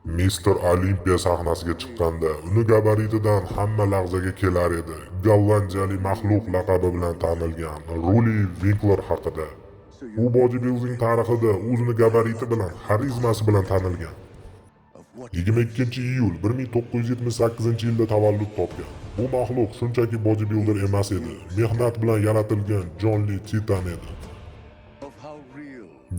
Mister Olimpiya sahnasiga chiqqanda uni gabaritidan hamma lahzaga kelar edi. Gollandiyalik maxluq laqabi bilan tanilgan Ruli Winkler haqida. U bodybuilding tarixida o'zini gabariti bilan, xarizmasi bilan tanilgan. 22-iyul 1978-yilda tavallud topgan. Bu maxluq shunchaki bodybuilder emas edi, mehnat bilan yaratilgan jonli titan edi.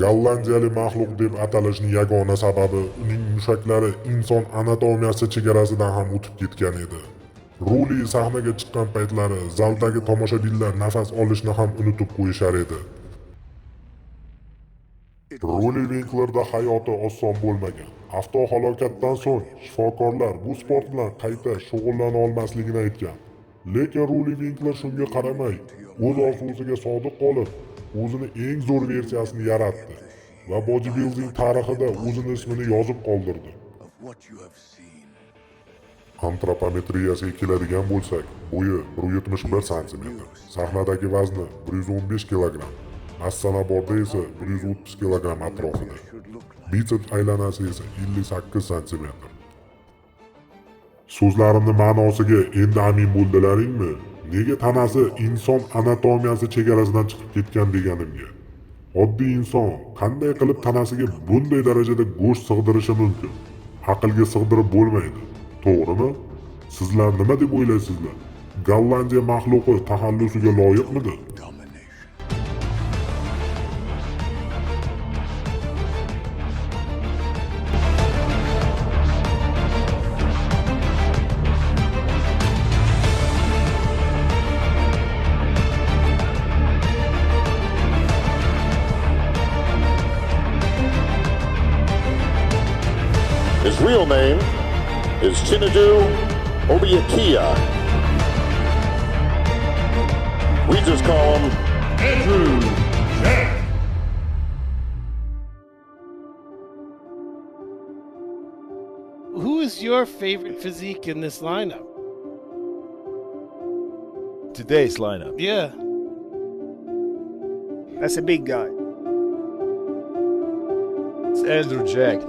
Gollandiyalik maxluq deb atalishning yagona sababi uning mushaklari inson anatomiyasi chegarasidan ham o'tib ketgan edi. Ruli sahnaga chiqqan paytlari zaldagi tomoshabinlar nafas olishni ham unutib qo'yishar edi. Ruli Winklerda hayoti oson bo'lmagan. Avtohalokatdan so'ng shifokorlar bu sport bilan qayta shug'ullana olmasligini aytgan. Lekin Ruli Winkler shunga qaramay, o'z orzusiga sodiq qolib, o'zini eng zo'r versiyasini yaratdi va bodybuilding tarixida o'zini ismini yozib qoldirdi. Antropometriyasiga keladigan bo'lsak, bo'yi 171 sm, sahnadagi vazni 115 kg, massa naborda esa 130 kg atrofida. Biceps aylanasi esa 58 sm. So'zlarimning ma'nosiga endi amin bo'ldilaringmi? Nega tanasi inson anatomiyasi chegarasidan chiqib ketgan deganimga? Oddiy inson qanday qilib tanasiga bunday darajada go'sht sig'dirishi mumkin? Aqlga sig'dirib bo'lmaydi. To'g'rimi? Sizlar nima deb o'ylaysizlar? Gollandiya maxluqi taxallusiga loyiqmidi? His real name is Chinedu Obiakia. We just call him Andrew Jack. Who is your favorite physique in this lineup? Today's lineup. Yeah. That's a big guy. It's Andrew Jack.